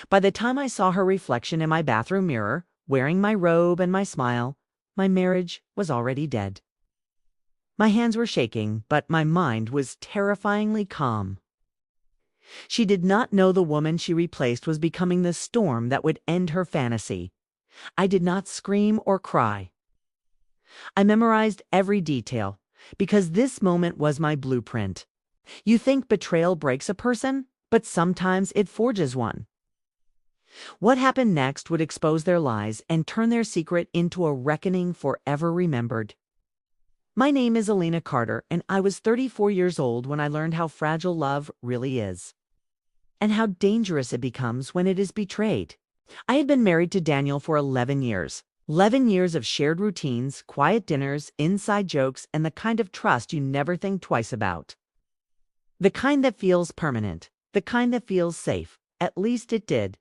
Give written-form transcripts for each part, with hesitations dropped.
By the time I saw her reflection in my bathroom mirror, wearing my robe and my smile, my marriage was already dead. My hands were shaking, but my mind was terrifyingly calm. She did not know the woman she replaced was becoming the storm that would end her fantasy. I did not scream or cry. I memorized every detail, because this moment was my blueprint. You think betrayal breaks a person, but sometimes it forges one. What happened next would expose their lies and turn their secret into a reckoning forever remembered. My name is Alina Carter, and I was 34 years old when I learned how fragile love really is, and how dangerous it becomes when it is betrayed. I had been married to Daniel for 11 years. 11 years of shared routines, quiet dinners, inside jokes, and the kind of trust you never think twice about. The kind that feels permanent. The kind that feels safe. At least it did.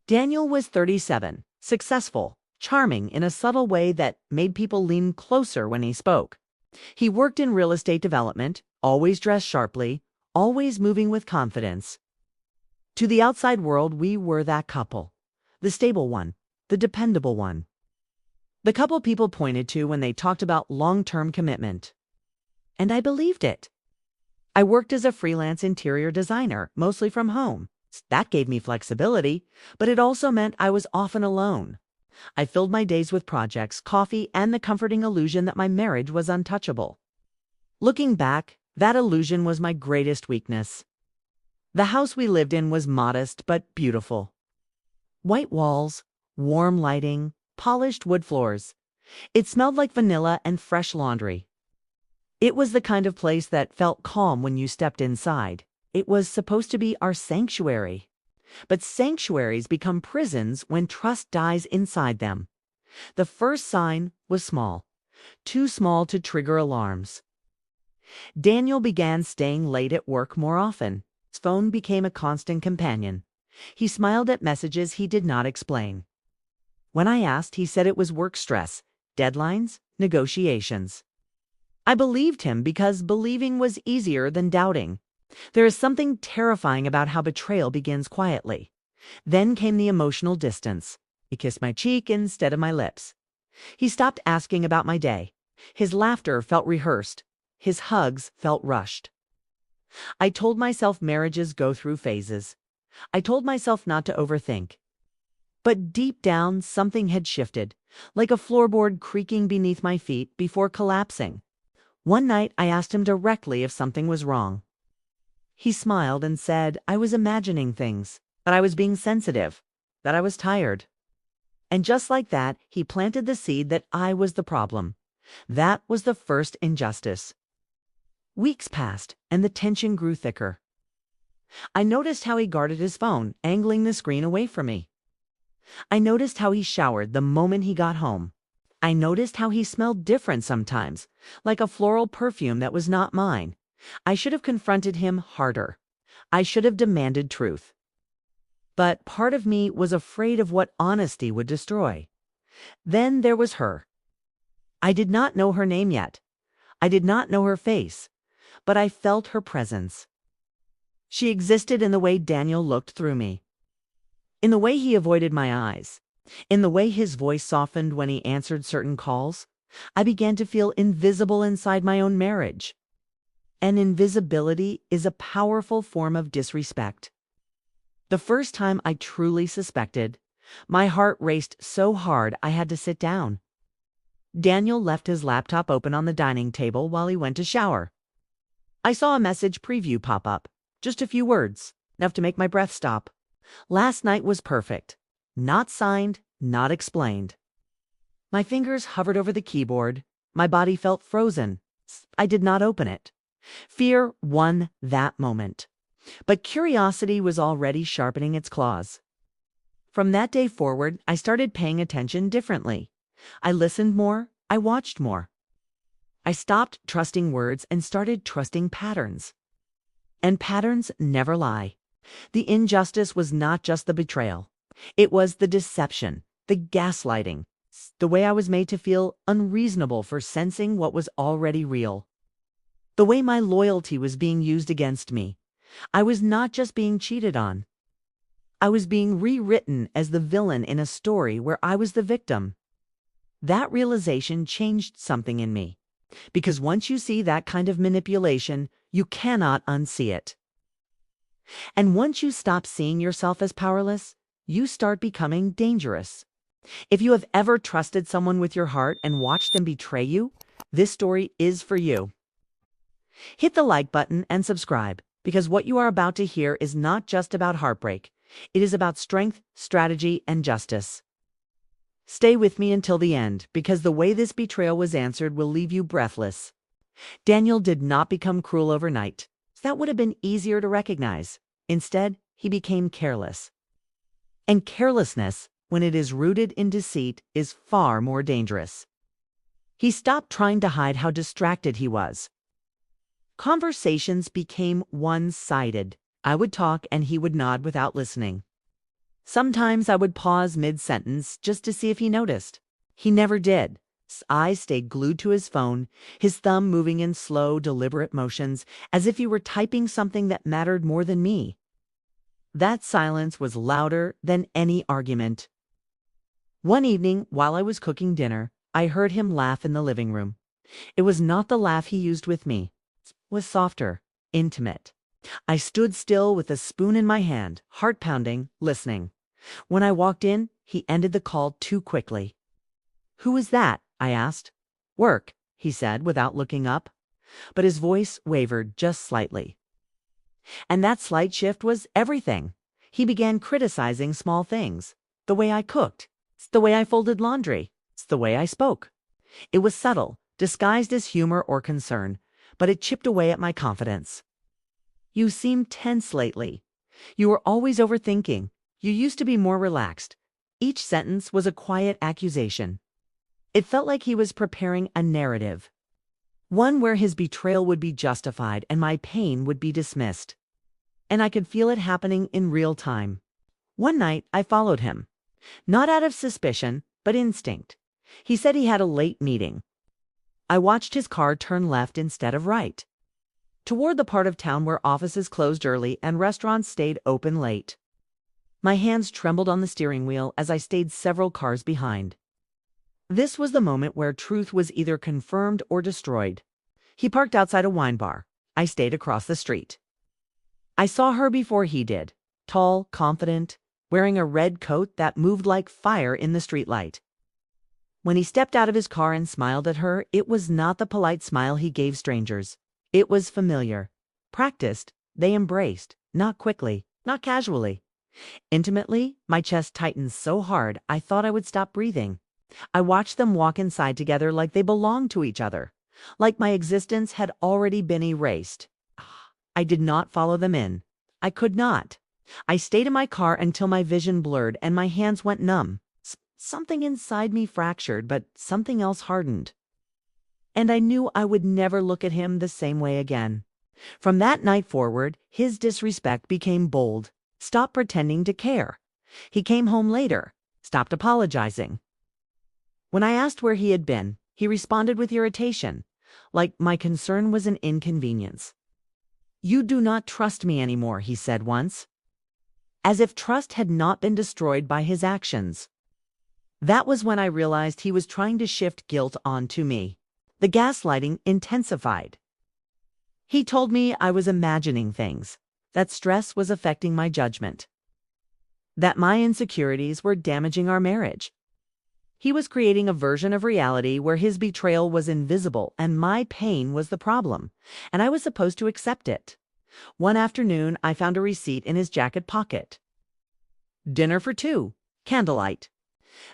Daniel was 37, successful, charming in a subtle way that made people lean closer when he spoke. He worked in real estate development, always dressed sharply, always moving with confidence. To the outside world, we were that couple. The stable one, the dependable one. The couple people pointed to when they talked about long-term commitment. And I believed it. I worked as a freelance interior designer, mostly from home. That gave me flexibility, but it also meant I was often alone. I filled my days with projects, coffee, and the comforting illusion that my marriage was untouchable. Looking back, that illusion was my greatest weakness. The house we lived in was modest but beautiful. White walls, warm lighting, polished wood floors. It smelled like vanilla and fresh laundry. It was the kind of place that felt calm when you stepped inside. It was supposed to be our sanctuary. But sanctuaries become prisons when trust dies inside them. The first sign was small, too small to trigger alarms. Daniel began staying late at work more often. His phone became a constant companion. He smiled at messages he did not explain. When I asked, he said it was work stress, deadlines, negotiations. I believed him because believing was easier than doubting. There is something terrifying about how betrayal begins quietly. Then came the emotional distance. He kissed my cheek instead of my lips. He stopped asking about my day. His laughter felt rehearsed. His hugs felt rushed. I told myself marriages go through phases. I told myself not to overthink. But deep down, something had shifted, like a floorboard creaking beneath my feet before collapsing. One night, I asked him directly if something was wrong. He smiled and said I was imagining things, that I was being sensitive, that I was tired. And just like that, he planted the seed that I was the problem. That was the first injustice. Weeks passed, and the tension grew thicker. I noticed how he guarded his phone, angling the screen away from me. I noticed how he showered the moment he got home. I noticed how he smelled different sometimes, like a floral perfume that was not mine. I should have confronted him harder. I should have demanded truth. But part of me was afraid of what honesty would destroy. Then there was her. I did not know her name yet. I did not know her face, but I felt her presence. She existed in the way Daniel looked through me, in the way he avoided my eyes, in the way his voice softened when he answered certain calls. I began to feel invisible inside my own marriage. And invisibility is a powerful form of disrespect. The first time I truly suspected, my heart raced so hard I had to sit down. Daniel left his laptop open on the dining table while he went to shower. I saw a message preview pop up. Just a few words, enough to make my breath stop. Last night was perfect. Not signed, not explained. My fingers hovered over the keyboard. My body felt frozen. I did not open it. Fear won that moment. But curiosity was already sharpening its claws. From that day forward, I started paying attention differently. I listened more. I watched more. I stopped trusting words and started trusting patterns. And patterns never lie. The injustice was not just the betrayal. It was the deception, the gaslighting, the way I was made to feel unreasonable for sensing what was already real. The way my loyalty was being used against me. I was not just being cheated on. I was being rewritten as the villain in a story where I was the victim. That realization changed something in me, because once you see that kind of manipulation, you cannot unsee it. And once you stop seeing yourself as powerless, you start becoming dangerous. If you have ever trusted someone with your heart and watched them betray you, this story is for you. Hit the like button and subscribe, because what you are about to hear is not just about heartbreak. It is about strength, strategy, and justice. Stay with me until the end, because the way this betrayal was answered will leave you breathless. Daniel did not become cruel overnight. That would have been easier to recognize. Instead, he became careless. And carelessness, when it is rooted in deceit, is far more dangerous. He stopped trying to hide how distracted he was. Conversations became one-sided. I would talk and he would nod without listening. Sometimes I would pause mid-sentence just to see if he noticed. He never did. His eyes stayed glued to his phone, his thumb moving in slow, deliberate motions, as if he were typing something that mattered more than me. That silence was louder than any argument. One evening, while I was cooking dinner, I heard him laugh in the living room. It was not the laugh he used with me. It was softer, intimate. I stood still with a spoon in my hand, heart pounding, listening. When I walked in, he ended the call too quickly. "Who is that?" I asked. "Work," he said without looking up. But his voice wavered just slightly. And that slight shift was everything. He began criticizing small things. The way I cooked. The way I folded laundry. The way I spoke. It was subtle, disguised as humor or concern, but it chipped away at my confidence. "You seem tense lately. You were always overthinking. You used to be more relaxed." Each sentence was a quiet accusation. It felt like he was preparing a narrative. One where his betrayal would be justified and my pain would be dismissed. And I could feel it happening in real time. One night, I followed him. Not out of suspicion, but instinct. He said he had a late meeting. I watched his car turn left instead of right, toward the part of town where offices closed early and restaurants stayed open late. My hands trembled on the steering wheel as I stayed several cars behind. This was the moment where truth was either confirmed or destroyed. He parked outside a wine bar. I stayed across the street. I saw her before he did, tall, confident, wearing a red coat that moved like fire in the streetlight. When he stepped out of his car and smiled at her, it was not the polite smile he gave strangers. It was familiar. Practiced, they embraced, not quickly, not casually. Intimately, my chest tightened so hard I thought I would stop breathing. I watched them walk inside together like they belonged to each other, like my existence had already been erased. I did not follow them in. I could not. I stayed in my car until my vision blurred and my hands went numb. Something inside me fractured, but something else hardened. And I knew I would never look at him the same way again. From that night forward, his disrespect became bold. Stopped pretending to care. He came home later. Stopped apologizing. When I asked where he had been, he responded with irritation, like my concern was an inconvenience. "You do not trust me anymore," he said once. As if trust had not been destroyed by his actions. That was when I realized he was trying to shift guilt onto me. The gaslighting intensified. He told me I was imagining things, that stress was affecting my judgment, that my insecurities were damaging our marriage. He was creating a version of reality where his betrayal was invisible and my pain was the problem, and I was supposed to accept it. One afternoon, I found a receipt in his jacket pocket. Dinner for 2, candlelight.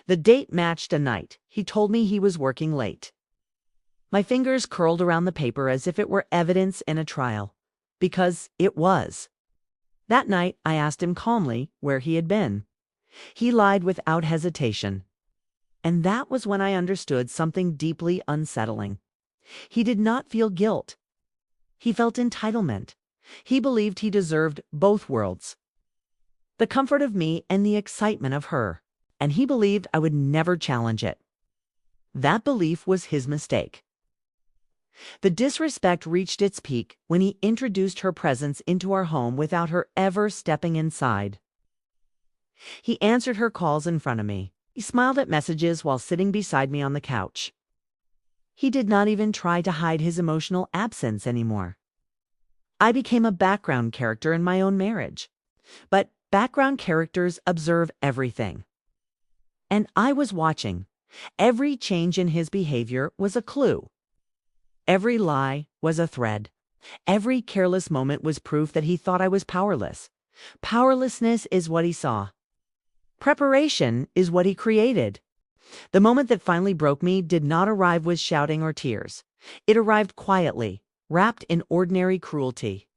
The date matched a night. He told me he was working late. My fingers curled around the paper as if it were evidence in a trial, because it was. That night, I asked him calmly where he had been. He lied without hesitation. And that was when I understood something deeply unsettling. He did not feel guilt. He felt entitlement. He believed he deserved both worlds. The comfort of me and the excitement of her. And he believed I would never challenge it. That belief was his mistake. The disrespect reached its peak when he introduced her presence into our home without her ever stepping inside. He answered her calls in front of me. He smiled at messages while sitting beside me on the couch. He did not even try to hide his emotional absence anymore. I became a background character in my own marriage. But background characters observe everything. And I was watching. Every change in his behavior was a clue. Every lie was a thread. Every careless moment was proof that he thought I was powerless. Powerlessness is what he saw. Preparation is what he created. The moment that finally broke me did not arrive with shouting or tears. It arrived quietly, wrapped in ordinary cruelty.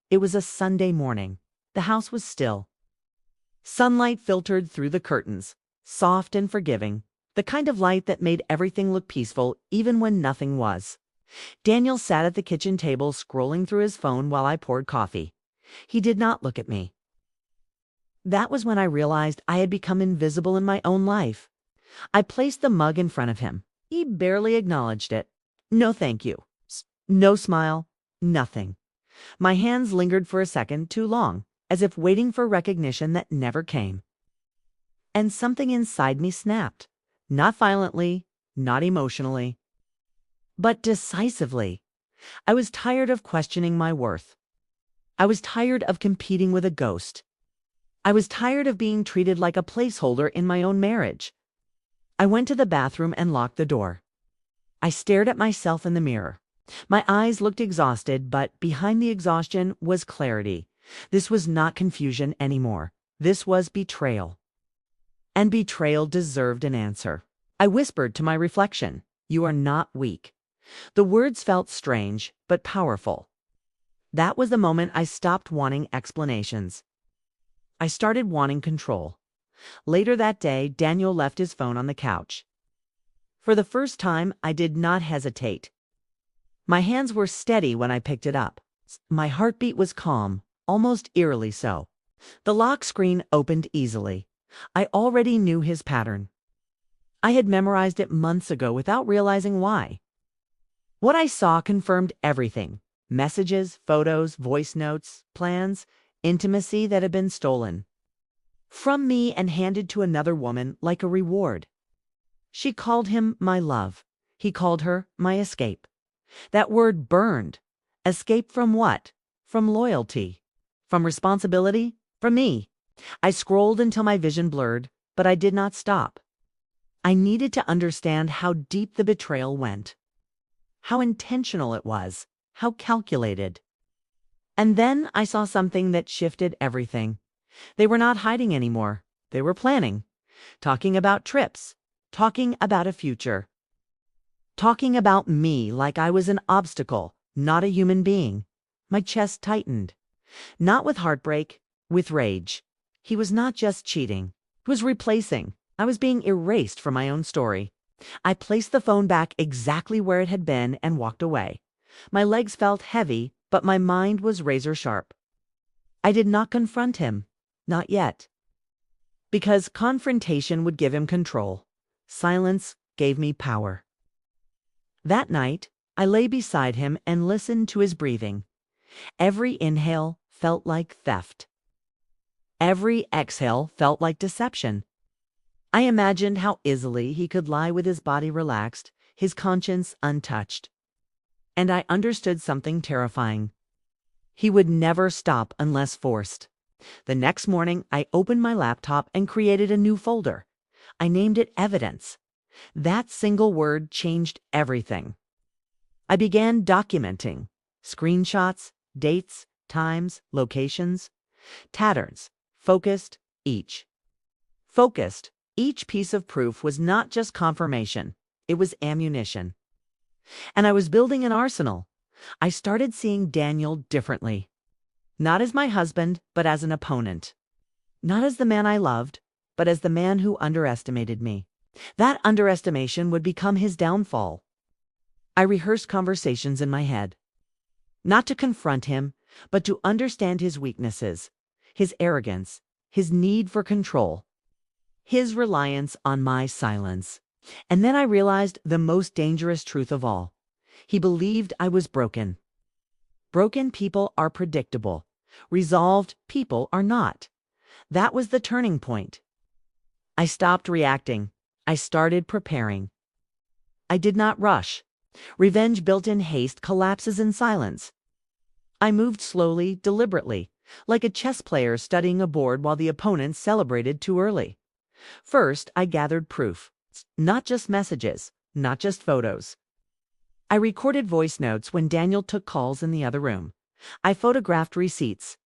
It was a Sunday morning. The house was still. Sunlight filtered through the curtains, soft and forgiving, the kind of light that made everything look peaceful even when nothing was. Daniel sat at the kitchen table scrolling through his phone while I poured coffee. He did not look at me. That was when I realized I had become invisible in my own life. I placed the mug in front of him. He barely acknowledged it. No thank you. No smile. Nothing. My hands lingered for a second too long, as if waiting for recognition that never came. And something inside me snapped. Not violently, not emotionally, but decisively. I was tired of questioning my worth. I was tired of competing with a ghost. I was tired of being treated like a placeholder in my own marriage. I went to the bathroom and locked the door. I stared at myself in the mirror. My eyes looked exhausted, but behind the exhaustion was clarity. This was not confusion anymore. This was betrayal. And betrayal deserved an answer. I whispered to my reflection, "You are not weak." The words felt strange, but powerful. That was the moment I stopped wanting explanations. I started wanting control. Later that day, Daniel left his phone on the couch. For the first time, I did not hesitate. My hands were steady when I picked it up. My heartbeat was calm, almost eerily so. The lock screen opened easily. I already knew his pattern. I had memorized it months ago without realizing why. What I saw confirmed everything: messages, photos, voice notes, plans, intimacy that had been stolen from me and handed to another woman like a reward. She called him my love. He called her my escape. That word burned. Escape from what? From loyalty. From responsibility? From me. I scrolled until my vision blurred, but I did not stop. I needed to understand how deep the betrayal went. How intentional it was. How calculated. And then I saw something that shifted everything. They were not hiding anymore. They were planning. Talking about trips. Talking about a future. Talking about me like I was an obstacle, not a human being. My chest tightened. Not with heartbreak, with rage. He was not just cheating. He was replacing. I was being erased from my own story. I placed the phone back exactly where it had been and walked away. My legs felt heavy, but my mind was razor sharp. I did not confront him. Not yet. Because confrontation would give him control. Silence gave me power. That night, I lay beside him and listened to his breathing. Every inhale felt like theft. Every exhale felt like deception. I imagined how easily he could lie with his body relaxed, his conscience untouched. And I understood something terrifying. He would never stop unless forced. The next morning, I opened my laptop and created a new folder. I named it Evidence. That single word changed everything. I began documenting screenshots, dates, times, locations, patterns, focused, each. Focused, each piece of proof was not just confirmation, it was ammunition. And I was building an arsenal. I started seeing Daniel differently. Not as my husband, but as an opponent. Not as the man I loved, but as the man who underestimated me. That underestimation would become his downfall. I rehearsed conversations in my head. Not to confront him, but to understand his weaknesses, his arrogance, his need for control, his reliance on my silence. And then I realized the most dangerous truth of all. He believed I was broken. Broken people are predictable. Resolved people are not. That was the turning point. I stopped reacting. I started preparing. I did not rush. Revenge built in haste collapses in silence. I moved slowly, deliberately, like a chess player studying a board while the opponent celebrated too early. First, I gathered proof. Not just messages, not just photos. I recorded voice notes when Daniel took calls in the other room. I photographed receipts.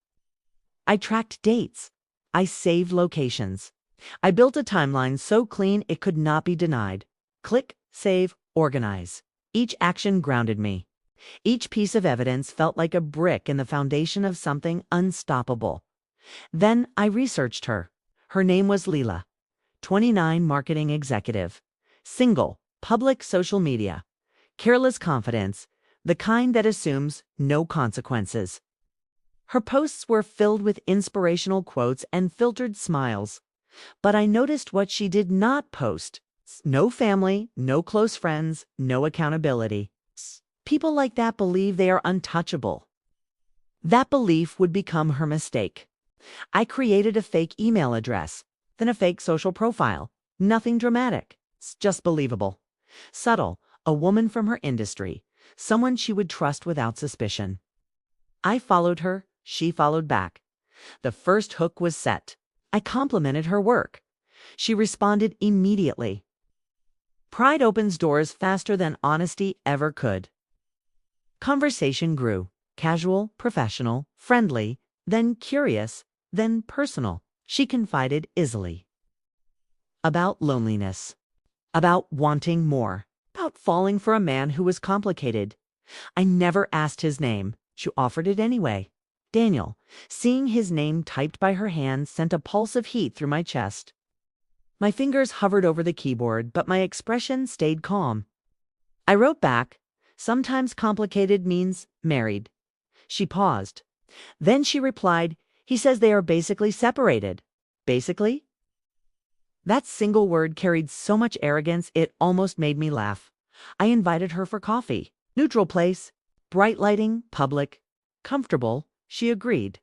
I tracked dates. I saved locations. I built a timeline so clean it could not be denied. Click, save, organize. Each action grounded me. Each piece of evidence felt like a brick in the foundation of something unstoppable. Then I researched her. Her name was Leela, 29, marketing executive. Single, public social media. Careless confidence, the kind that assumes no consequences. Her posts were filled with inspirational quotes and filtered smiles. But I noticed what she did not post. No family, no close friends, no accountability. People like that believe they are untouchable. That belief would become her mistake. I created a fake email address, then a fake social profile. Nothing dramatic, just believable. Subtle, a woman from her industry, someone she would trust without suspicion. I followed her, she followed back. The first hook was set. I complimented her work. She responded immediately. Pride opens doors faster than honesty ever could. Conversation grew, casual, professional, friendly, then curious, then personal. She confided easily. About loneliness. About wanting more. About falling for a man who was complicated. I never asked his name. She offered it anyway. Daniel. Seeing his name typed by her hand sent a pulse of heat through my chest. My fingers hovered over the keyboard, but my expression stayed calm. I wrote back, sometimes complicated means married. She paused. Then she replied, he says they are basically separated. Basically? That single word carried so much arrogance it almost made me laugh. I invited her for coffee. Neutral place. Bright lighting, public. Comfortable. She agreed.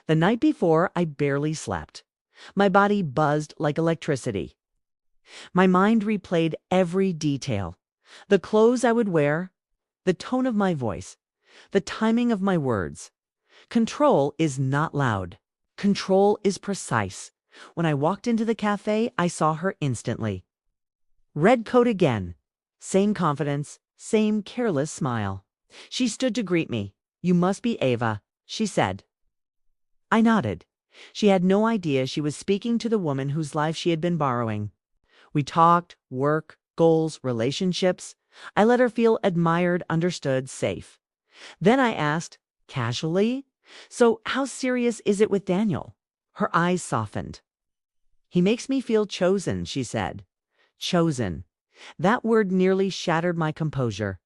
The night before, I barely slept. My body buzzed like electricity. My mind replayed every detail. The clothes I would wear, the tone of my voice, the timing of my words. Control is not loud. Control is precise. When I walked into the cafe, I saw her instantly. Red coat again. Same confidence, same careless smile. She stood to greet me. You must be Ava, she said. I nodded. She had no idea she was speaking to the woman whose life she had been borrowing. We talked, work, goals, relationships. I let her feel admired, understood, safe. Then I asked, casually, so how serious is it with Daniel? Her eyes softened. He makes me feel chosen, she said. Chosen. That word nearly shattered my composure.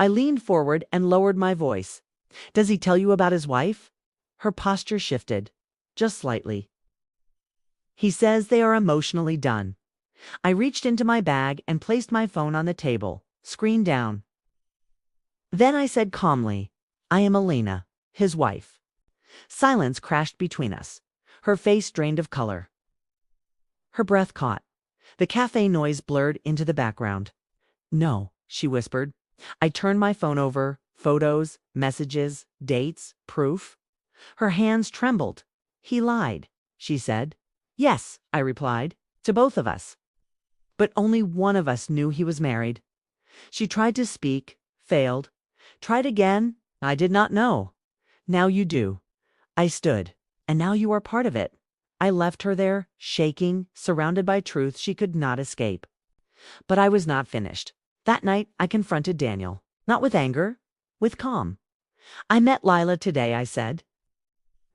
I leaned forward and lowered my voice. Does he tell you about his wife? Her posture shifted, just slightly. He says they are emotionally done. I reached into my bag and placed my phone on the table, screen down. Then I said calmly, I am Elena, his wife. Silence crashed between us. Her face drained of color. Her breath caught. The cafe noise blurred into the background. No, she whispered. I turned my phone over, photos, messages, dates, proof. Her hands trembled. He lied, she said. Yes, I replied, to both of us. But only one of us knew he was married. She tried to speak, failed. Tried again, I did not know. Now you do. I stood, and now you are part of it. I left her there, shaking, surrounded by truth she could not escape. But I was not finished. That night, I confronted Daniel, not with anger, with calm. I met Lila today, I said.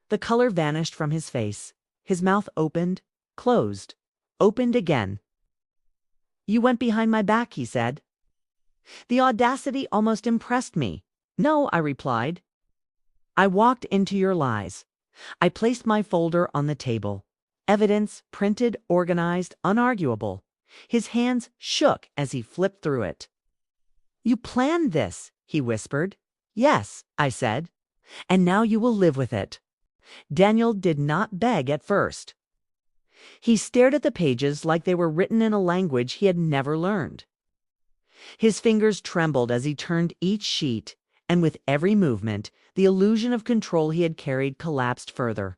The color vanished from his face. His mouth opened, closed, opened again. You went behind my back, he said. The audacity almost impressed me. No, I replied. I walked into your lies. I placed my folder on the table. Evidence, printed, organized, unarguable. His hands shook as he flipped through it. You planned this, he whispered. Yes, I said. And now you will live with it. Daniel did not beg at first. He stared at the pages like they were written in a language he had never learned. His fingers trembled as he turned each sheet, and with every movement, the illusion of control he had carried collapsed further.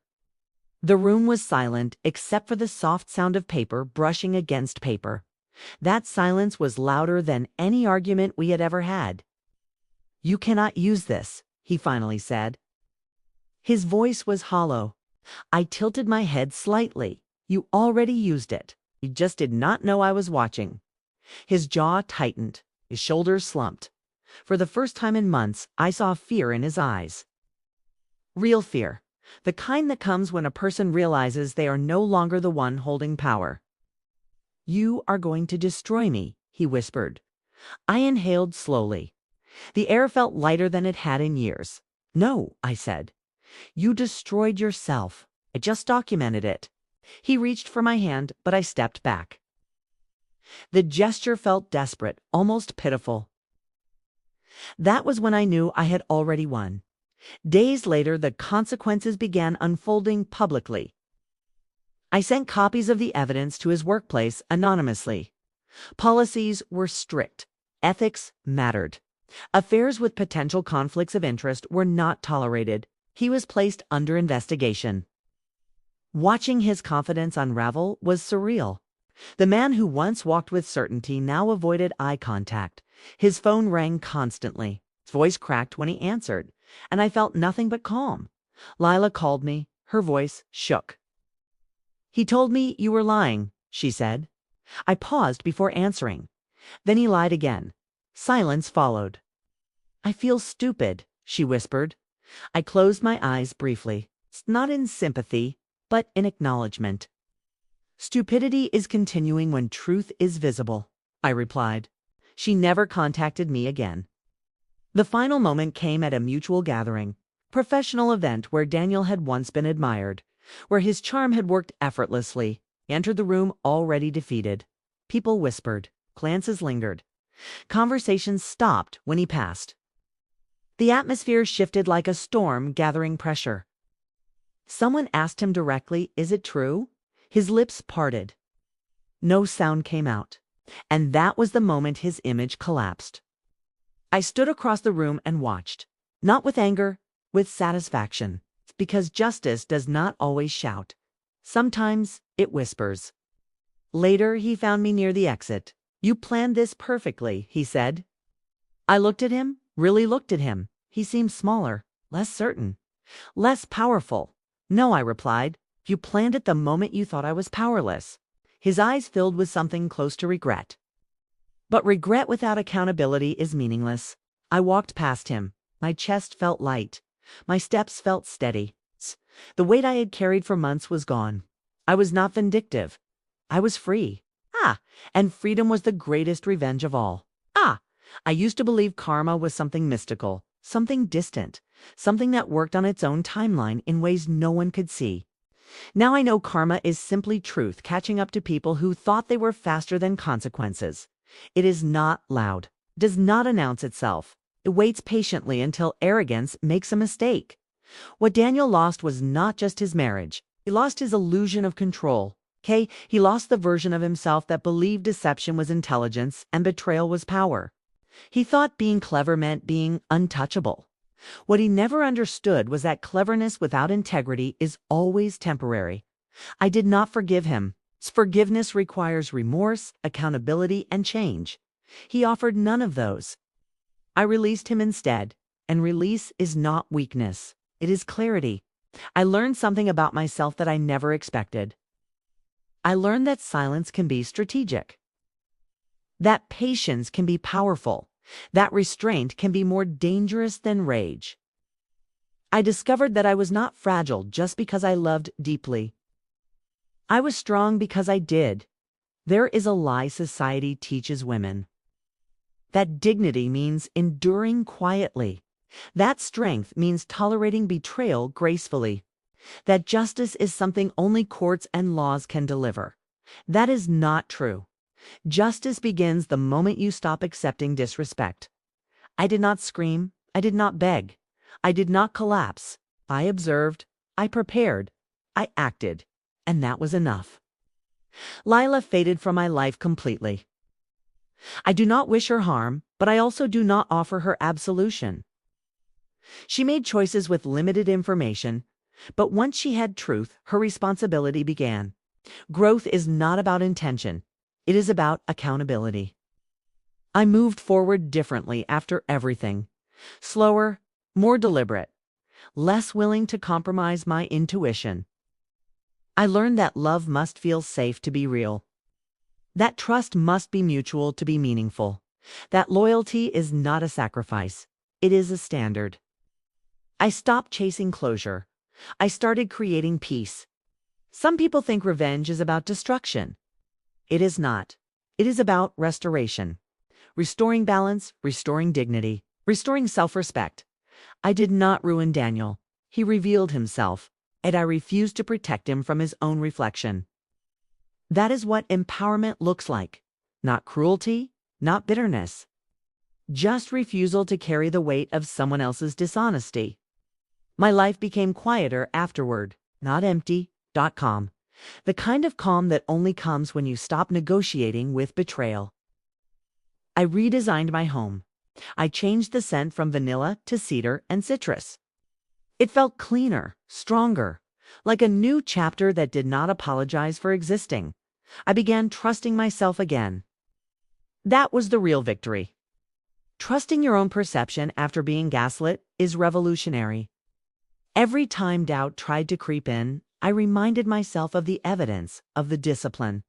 The room was silent except for the soft sound of paper brushing against paper. That silence was louder than any argument we had ever had. "You cannot use this," he finally said. His voice was hollow. I tilted my head slightly. "You already used it. You just did not know I was watching." His jaw tightened. His shoulders slumped. For the first time in months, I saw fear in his eyes. Real fear. The kind that comes when a person realizes they are no longer the one holding power. "You are going to destroy me," he whispered. I inhaled slowly. The air felt lighter than it had in years. "No," I said. "You destroyed yourself. I just documented it." He reached for my hand, but I stepped back. The gesture felt desperate, almost pitiful. That was when I knew I had already won. Days later, the consequences began unfolding publicly. I sent copies of the evidence to his workplace anonymously. Policies were strict. Ethics mattered. Affairs with potential conflicts of interest were not tolerated. He was placed under investigation. Watching his confidence unravel was surreal. The man who once walked with certainty now avoided eye contact. His phone rang constantly. His voice cracked when he answered, and I felt nothing but calm. Lila called me. Her voice shook. "He told me you were lying," she said. I paused before answering. Then he lied again. Silence followed. "I feel stupid," she whispered. I closed my eyes briefly. It's not in sympathy, but in acknowledgement. "Stupidity is continuing when truth is visible," I replied. She never contacted me again. The final moment came at a mutual gathering, professional event where Daniel had once been admired, where his charm had worked effortlessly. He entered the room already defeated. People whispered. Glances lingered. Conversations stopped when he passed. The atmosphere shifted like a storm gathering pressure. Someone asked him directly, "Is it true?" His lips parted. No sound came out. And that was the moment his image collapsed. I stood across the room and watched. Not with anger, with satisfaction. Because justice does not always shout. Sometimes it whispers. Later, he found me near the exit. "You planned this perfectly," he said. I looked at him, really looked at him. He seemed smaller, less certain, less powerful. "No," I replied. "You planned it the moment you thought I was powerless." His eyes filled with something close to regret. But regret without accountability is meaningless. I walked past him. My chest felt light. My steps felt steady. The weight I had carried for months was gone. I was not vindictive. I was free. And freedom was the greatest revenge of all. I used to believe karma was something mystical, something distant, something that worked on its own timeline in ways no one could see. Now I know karma is simply truth catching up to people who thought they were faster than consequences. It is not loud, does not announce itself. It waits patiently until arrogance makes a mistake. What Daniel lost was not just his marriage. He lost his illusion of control. He lost the version of himself that believed deception was intelligence and betrayal was power. He thought being clever meant being untouchable. What he never understood was that cleverness without integrity is always temporary. I did not forgive him. Forgiveness requires remorse, accountability, and change. He offered none of those. I released him instead, and release is not weakness. It is clarity. I learned something about myself that I never expected. I learned that silence can be strategic, that patience can be powerful, that restraint can be more dangerous than rage. I discovered that I was not fragile just because I loved deeply. I was strong because I did. There is a lie society teaches women. That dignity means enduring quietly. That strength means tolerating betrayal gracefully. That justice is something only courts and laws can deliver. That is not true. Justice begins the moment you stop accepting disrespect. I did not scream. I did not beg. I did not collapse. I observed. I prepared. I acted. And that was enough. Lila faded from my life completely. I do not wish her harm, but I also do not offer her absolution. She made choices with limited information, but once she had truth, her responsibility began. Growth is not about intention. It is about accountability. I moved forward differently after everything. Slower, more deliberate, less willing to compromise my intuition. I learned that love must feel safe to be real. That trust must be mutual to be meaningful. That loyalty is not a sacrifice. It is a standard. I stopped chasing closure. I started creating peace. Some people think revenge is about destruction. It is not. It is about restoration. Restoring balance, restoring dignity, restoring self-respect. I did not ruin Daniel. He revealed himself, and I refused to protect him from his own reflection. That is what empowerment looks like. Not cruelty, not bitterness. Just refusal to carry the weight of someone else's dishonesty. My life became quieter afterward, not empty, calm. The kind of calm that only comes when you stop negotiating with betrayal. I redesigned my home. I changed the scent from vanilla to cedar and citrus. It felt cleaner, stronger, like a new chapter that did not apologize for existing. I began trusting myself again. That was the real victory. Trusting your own perception after being gaslit is revolutionary. Every time doubt tried to creep in, I reminded myself of the evidence, of the discipline,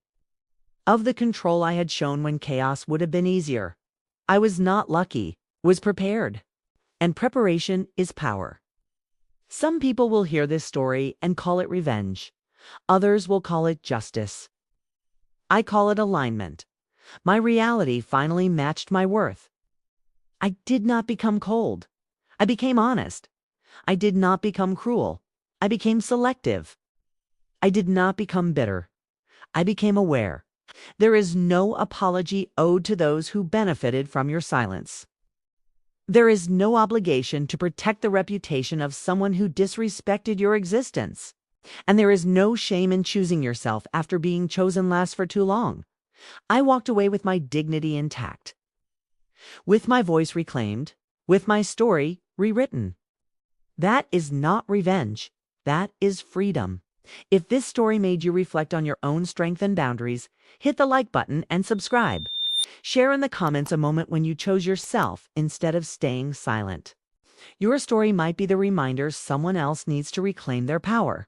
of the control I had shown when chaos would have been easier. I was not lucky, was prepared. And preparation is power. Some people will hear this story and call it revenge. Others will call it justice. I call it alignment. My reality finally matched my worth. I did not become cold. I became honest. I did not become cruel. I became selective. I did not become bitter. I became aware. There is no apology owed to those who benefited from your silence. There is no obligation to protect the reputation of someone who disrespected your existence. And there is no shame in choosing yourself after being chosen last for too long. I walked away with my dignity intact, with my voice reclaimed, with my story rewritten. That is not revenge. That is freedom. If this story made you reflect on your own strength and boundaries, hit the like button and subscribe. Share in the comments a moment when you chose yourself instead of staying silent. Your story might be the reminder someone else needs to reclaim their power.